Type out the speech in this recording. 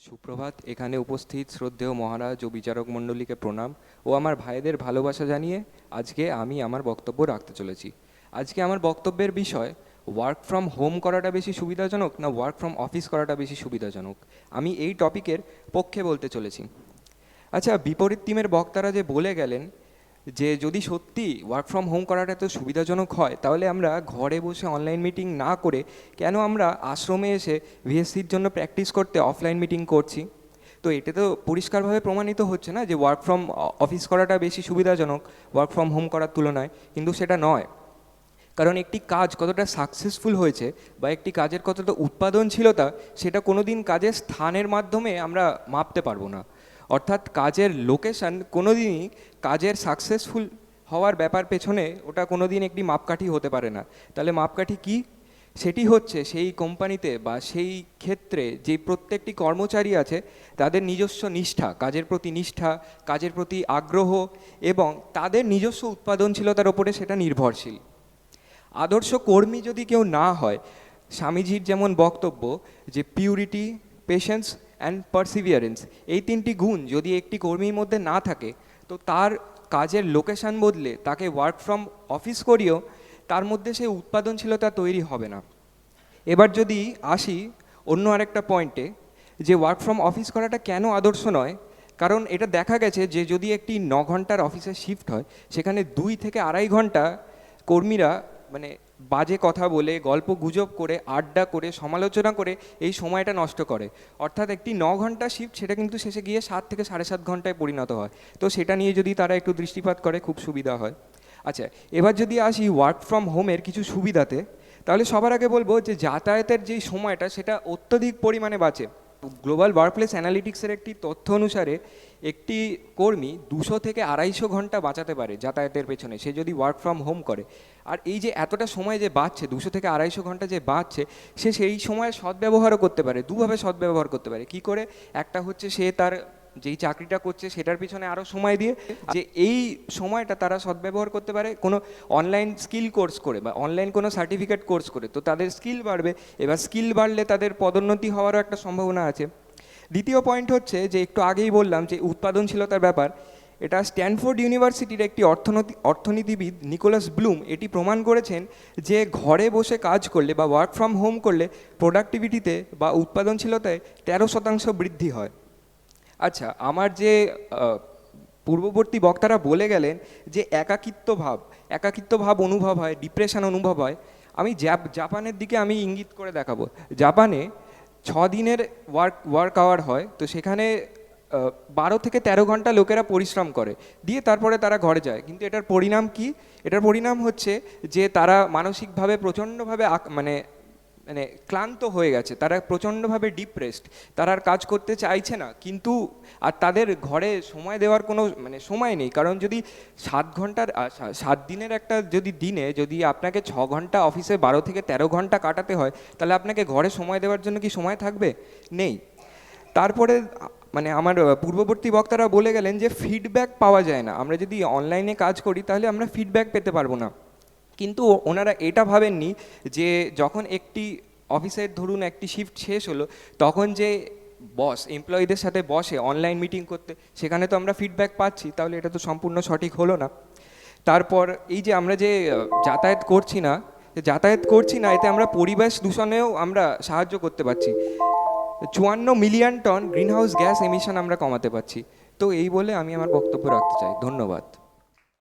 সুপ্রভাত। এখানে উপস্থিত শ্রদ্ধেয় মহারাজ ও বিচারক মণ্ডলীকে প্রণাম ও আমার ভাইদের ভালোবাসা জানিয়ে আজকে আমি আমার বক্তব্য রাখতে চলেছি। আজকে আমার বক্তব্যের বিষয়, ওয়ার্ক ফ্রম হোম করাটা বেশি সুবিধাজনক না ওয়ার্ক ফ্রম অফিস করাটা বেশি সুবিধাজনক। আমি এই টপিকের পক্ষে বলতে চলেছি। আচ্ছা, বিপরীত টিমের বক্তারা যে বলে গেলেন যে যদি সত্যি ওয়ার্ক ফ্রম হোম করাটা এত সুবিধাজনক হয়, তাহলে আমরা ঘরে বসে অনলাইন মিটিং না করে কেন আমরা আশ্রমে এসে ভিএসসির জন্য প্র্যাকটিস করতে অফলাইন মিটিং করছি? তো এটা তো পরিষ্কারভাবে প্রমাণিত হচ্ছে না যে ওয়ার্ক ফ্রম অফিস করাটা বেশি সুবিধাজনক ওয়ার্ক ফ্রম হোম করার তুলনায়। কিন্তু সেটা নয়, কারণ একটি কাজ কতটা সাকসেসফুল হয়েছে বা একটি কাজের কতটা উৎপাদনশীলতা, সেটা কোনো দিন কাজের স্থানের মাধ্যমে আমরা মাপতে পারবো না। অর্থাৎ কাজের লোকেশান কোনো দিনই কাজের সাকসেসফুল হওয়ার ব্যাপার পেছনে ওটা কোনো দিন একটি মাপকাঠি হতে পারে না। তাহলে মাপকাঠি কি? সেটি হচ্ছে সেই কোম্পানিতে বা সেই ক্ষেত্রে যে প্রত্যেকটি কর্মচারী আছে তাদের নিজস্ব নিষ্ঠা, কাজের প্রতি নিষ্ঠা, কাজের প্রতি আগ্রহ এবং তাদের নিজস্ব উৎপাদনশীলতার ওপরে সেটা নির্ভরশীল। আদর্শ কর্মী যদি কেউ না হয়, স্বামীজির যেমন বক্তব্য যে পিউরিটি, পেশেন্স অ্যান্ড পারসিভিয়ারেন্স, এই তিনটি গুণ যদি একটি কর্মীর মধ্যে না থাকে, তো তার কাজের লোকেশান বদলে তাকে ওয়ার্ক ফ্রম অফিস করিয়েও তার মধ্যে সেই উৎপাদনশীলতা তৈরি হবে না। এবার যদি আসি অন্য আরেকটা পয়েন্টে, যে ওয়ার্ক ফ্রম অফিস করাটা কেন আদর্শ নয়, কারণ এটা দেখা গেছে যে যদি একটি 9 ঘন্টার অফিসে শিফট হয়, সেখানে 2 থেকে আড়াই ঘন্টা কর্মীরা মানে বাজে কথা বলে, গল্প গুজব করে, আড্ডা করে, সমালোচনা করে এই সময়টা নষ্ট করে। অর্থাৎ একটি 9 ঘন্টা শিফট সেটা কিন্তু শেষে গিয়ে 7 থেকে 7.5 ঘন্টায় পরিণত হয়। তো সেটা নিয়ে যদি তারা একটু দৃষ্টিপাত করে খুব সুবিধা হয়। আচ্ছা, এবার যদি আসি ওয়ার্ক ফ্রম হোমের কিছু সুবিধাতে, তাহলে সবার আগে বলবো যে যাতায়াতের যেই সময়টা সেটা অত্যধিক পরিমাণে বাঁচে। গ্লোবাল ওয়ার্কপ্লেস অ্যানালিটিক্সের একটি তথ্য অনুসারে একটি কর্মী 200 থেকে 250 ঘন্টা বাঁচাতে পারে যাতায়াতের পেছনে, সে যদি ওয়ার্ক ফ্রম হোম করে। আর এই যে এতটা সময় যে বাঁচছে, 200 থেকে 250 ঘন্টা যে বাঁচছে, সে সেই সময় সদ্ব্যবহারও করতে পারে। দুভাবে সদ্ব্যবহার করতে পারে। কি করে? একটা হচ্ছে সে তার যেই চাকরিটা করছে সেটার পিছনে আরও সময় দিয়ে, যে এই সময়টা তারা সদ্ব্যবহার করতে পারে কোনো অনলাইন স্কিল কোর্স করে বা অনলাইন কোনো সার্টিফিকেট কোর্স করে, তো তাদের স্কিল বাড়বে। এবার স্কিল বাড়লে তাদের পদোন্নতি হওয়ারও একটা সম্ভাবনা আছে। দ্বিতীয় পয়েন্ট হচ্ছে যে একটু আগেই বললাম যে উৎপাদনশীলতার ব্যাপার। এটা স্ট্যানফোর্ড ইউনিভার্সিটির একটি অর্থনীতিবিদ নিকোলাস ব্লুম এটি প্রমাণ করেছেন যে ঘরে বসে কাজ করলে বা ওয়ার্ক ফ্রম হোম করলে প্রোডাক্টিভিটিতে বা উৎপাদনশীলতায় 13% বৃদ্ধি হয়। আচ্ছা, আমার যে পূর্ববর্তী বক্তারা বলে গেলেন যে একাকিত্ব ভাব অনুভব হয়, ডিপ্রেশন অনুভব হয়, আমি জাপানের দিকে আমি ইঙ্গিত করে দেখাবো। জাপানে 6 দিনের ওয়ার্ক আওয়ার হয়, তো সেখানে 12 থেকে 13 ঘন্টা লোকেরা পরিশ্রম করে, দিয়ে তারপরে তারা ঘরে যায়। কিন্তু এটার পরিণাম কি? এটার পরিণাম হচ্ছে যে তারা মানসিকভাবে প্রচণ্ডভাবে মানে মানে ক্লান্ত হয়ে গেছে, তারা প্রচণ্ডভাবে ডিপ্রেসড, তারা আর কাজ করতে চাইছে না। কিন্তু আর তাদের ঘরে সময় দেওয়ার কোনো মানে সময় নেই। কারণ যদি 7 ঘন্টার 7 দিনের একটা যদি দিনে যদি আপনাকে 6 ঘন্টা অফিসে 12 থেকে 13 ঘন্টা কাটাতে হয়, তাহলে আপনাকে ঘরে সময় দেওয়ার জন্য কি সময় থাকবে? নেই। তারপরে মানে আমার পূর্ববর্তী বক্তারা বলে গেলেন যে ফিডব্যাক পাওয়া যায় না। আমরা যদি অনলাইনে কাজ করি তাহলে আমরা ফিডব্যাক পেতে পারবো না। কিন্তু ওনারা এটা ভাবেননি যে যখন একটি অফিসের ধরুন একটি শিফট শেষ হলো, তখন যে বস এমপ্লয়ীদের সাথে বসে অনলাইন মিটিং করতে, সেখানে তো আমরা ফিডব্যাক পাচ্ছি। তাহলে এটা তো সম্পূর্ণ সঠিক হলো না। তারপর এই যে আমরা যে যাতায়াত করছি না, এতে আমরা পরিবেশ দূষণেও আমরা সাহায্য করতে পারছি। 54 million ton greenhouse gas emission আমরা কমাতে পারছি। তো এই বলে আমি আমার বক্তব্য রাখতে চাই। ধন্যবাদ।